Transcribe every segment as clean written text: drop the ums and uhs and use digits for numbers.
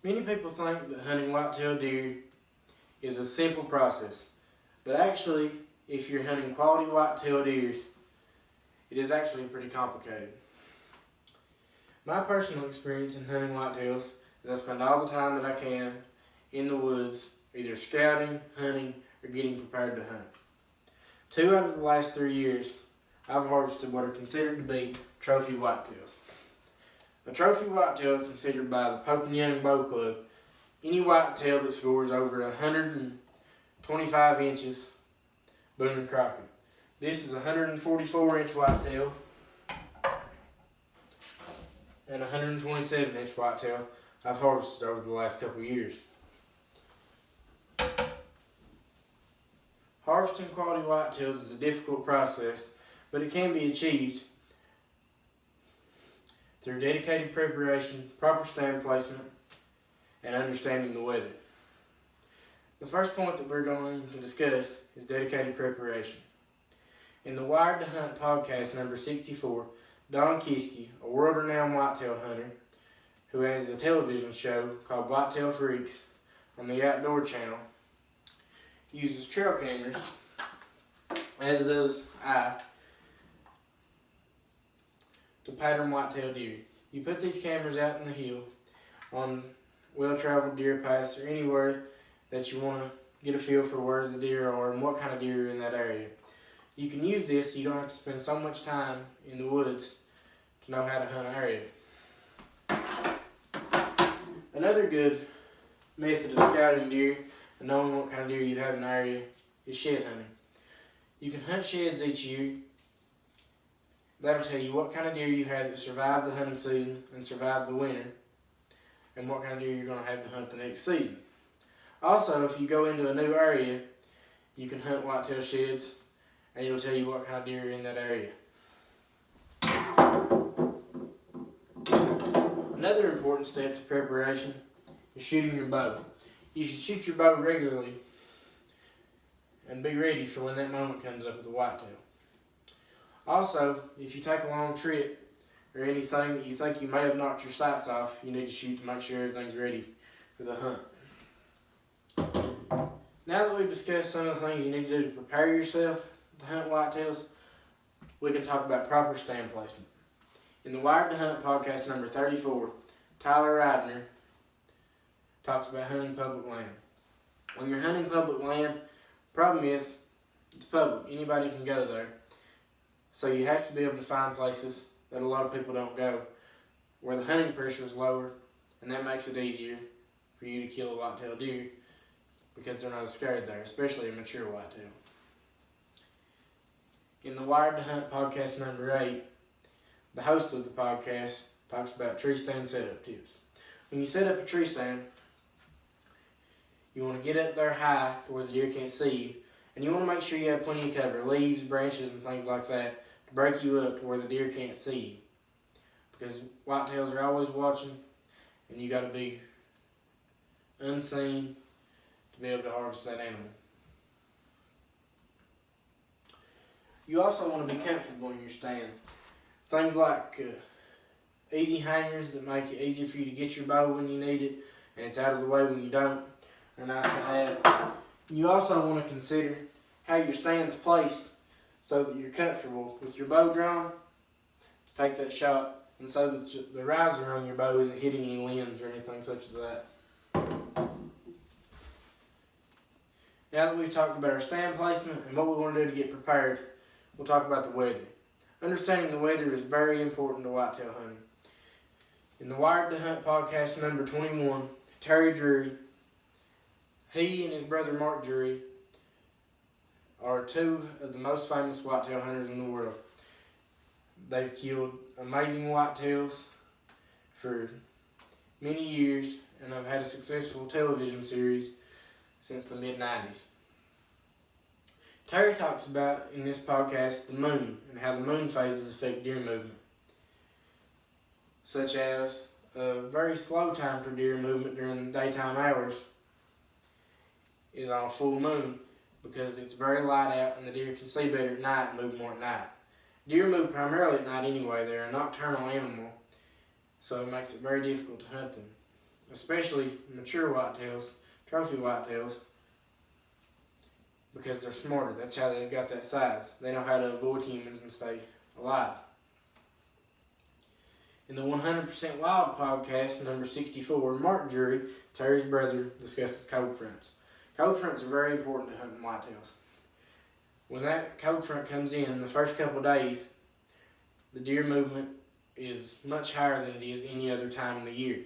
Many people think that hunting white-tailed deer is a simple process, but actually, if you're hunting quality white-tailed deer, it is actually pretty complicated. My personal experience in hunting whitetails is I spend all the time that I can in the woods, either scouting, hunting, or getting prepared to hunt. 2 out of the last 3 years, I've harvested what are considered to be trophy whitetails. A trophy whitetail is considered by the Pope and Young Bow Club any whitetail that scores over 125 inches Boone and Crockett. This is a 144-inch whitetail and a 127-inch whitetail I've harvested over the last couple of years. Harvesting quality whitetails is a difficult process, but it can be achieved through dedicated preparation, proper stand placement, and understanding the weather. The first point that we're going to discuss is dedicated preparation. In the Wired to Hunt podcast number 64, Don Kiske, a world-renowned whitetail hunter who has a television show called Whitetail Freaks on the Outdoor Channel, uses trail cameras, as does I, to pattern whitetail deer. You put these cameras out in the hill on well-traveled deer paths or anywhere that you want to get a feel for where the deer are and what kind of deer are in that area. You can use this so you don't have to spend so much time in the woods to know how to hunt an area. Another good method of scouting deer and knowing what kind of deer you have in the area is shed hunting. You can hunt sheds each year. That'll tell you what kind of deer you have that survived the hunting season and survived the winter, and what kind of deer you're going to have to hunt the next season. Also, if you go into a new area, you can hunt whitetail sheds, and it'll tell you what kind of deer are in that area. Another important step to preparation is shooting your bow. You should shoot your bow regularly and be ready for when that moment comes up with the whitetail. Also, if you take a long trip or anything that you think you may have knocked your sights off, you need to shoot to make sure everything's ready for the hunt. Now that we've discussed some of the things you need to do to prepare yourself to hunt whitetails, we can talk about proper stand placement. In the Wired to Hunt podcast number 34, Tyler Ridner talks about hunting public land. When you're hunting public land, the problem is it's public. Anybody can go there. So you have to be able to find places that a lot of people don't go, where the hunting pressure is lower, and that makes it easier for you to kill a whitetail deer because they're not as scared there, especially a mature whitetail. In the Wired to Hunt podcast number 8, the host of the podcast talks about tree stand setup tips. When you set up a tree stand, you want to get up there high to where the deer can't see you, and you want to make sure you have plenty of cover, leaves, branches, and things like that, to break you up to where the deer can't see you. Because whitetails are always watching, and you got to be unseen to be able to harvest that animal. You also want to be comfortable in your stand. Things like easy hangers that make it easier for you to get your bow when you need it, and it's out of the way when you don't, are nice to have. You also want to consider how your stand's placed so that you're comfortable with your bow drawn to take that shot, and so that the riser on your bow isn't hitting any limbs or anything such as that. Now that we've talked about our stand placement and what we want to do to get prepared, we'll talk about the weather. Understanding the weather is very important to whitetail hunting. In the Wired to Hunt podcast number 21, Terry Drury, he and his brother Mark Drury are 2 of the most famous whitetail hunters in the world. They've killed amazing whitetails for many years, and have had a successful television series since the mid-90s. Terry talks about in this podcast the moon and how the moon phases affect deer movement, such as a very slow time for deer movement during the daytime hours is on a full moon, because it's very light out and the deer can see better at night and move more at night. Deer move primarily at night anyway. They're a nocturnal animal, so it makes it very difficult to hunt them especially mature whitetails, trophy whitetails, because they're smarter. That's how they've got that size. They know how to avoid humans and stay alive. In the 100% Wild podcast, number 64, Mark Drury, Terry's brother, discusses cold fronts. Cold fronts are very important to hunting whitetails. When that cold front comes in, the first couple of days, the deer movement is much higher than it is any other time in the year.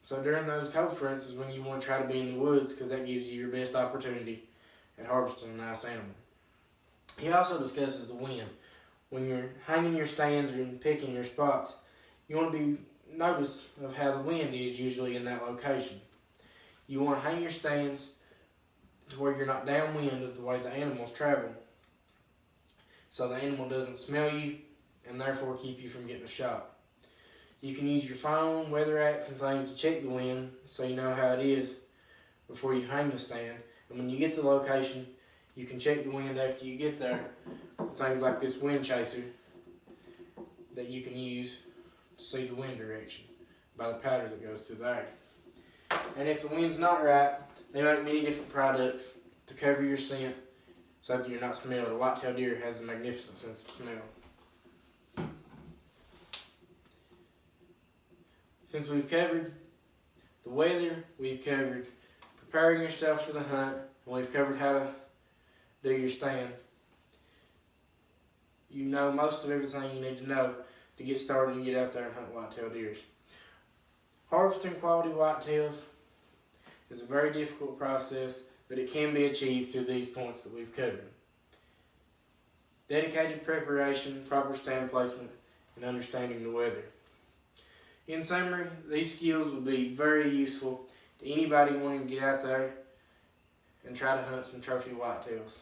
So during those cold fronts is when you want to try to be in the woods, because that gives you your best opportunity at harvesting a nice animal. He also discusses the wind. When you're hanging your stands or picking your spots, you want to be notice of how the wind is usually in that location. You want to hang your stands to where you're not downwind of the way the animals travel, so the animal doesn't smell you and therefore keep you from getting a shot. You can use your phone, weather apps, and things to check the wind so you know how it is before you hang the stand. And when you get to the location, you can check the wind after you get there with things like this wind chaser that you can use to see the wind direction by the powder that goes through the air. And if the wind's not right, they make many different products to cover your scent so that you're not smelled. A whitetail deer has a magnificent sense of smell. Since we've covered the weather, we've covered preparing yourself for the hunt, and we've covered how to do your stand, you know most of everything you need to know to get started and get out there and hunt whitetail deer. Harvesting quality whitetails is a very difficult process, but it can be achieved through these points that we've covered. Dedicated preparation, proper stand placement, and understanding the weather. In summary, these skills will be very useful to anybody wanting to get out there and try to hunt some trophy whitetails.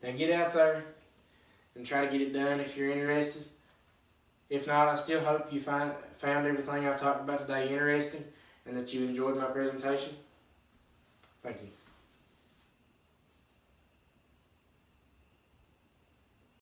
Now get out there and try to get it done if you're interested. If not, I still hope you found everything I've talked about today interesting and that you enjoyed my presentation. Thank you.